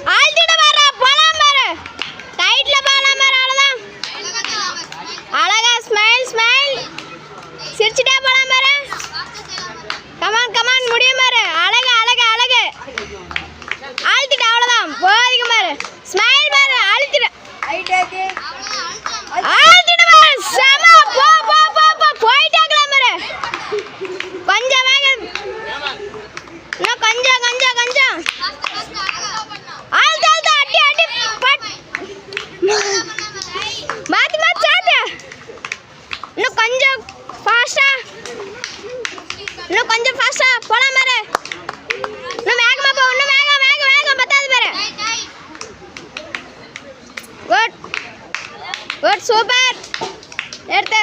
ஆல்திட பாரு போலாம் பாரு டைட்ல போலாம் பாரு அவ்வளவுதான் அழகா ஸ்மைல் ஸ்மைல் சிரிச்சிட்டே போலாம் பாரு கமான் கமான் முடியும் பாரு அழகு அழகு அழகு ஆல்திட அவ்வளவுதான் போதிக்கும் பாரு ஸ்மைல் பாரு ஆல்திட ஆல்திட பாரு சம போ போ போ போ போயிட்டாக்கலாம் பாரு கொஞ்சம் வேகம் இன்னும் கொஞ்சம் கொஞ்சம் கொஞ்சம் ஆல்தி ஆல்தி அடி அடி பட் மாத்தி மாத்தி சாத்து இன்னும் கொஞ்சம் ஃபாஸ்டா இன்னும் கொஞ்சம் ஃபாஸ்டா போலாம் பாரு இன்னும் வேகமா போ இன்னும் வேகம் வேகம் வேகம் பத்தாது பாரு குட் குட் சூப்பர் எடுத்து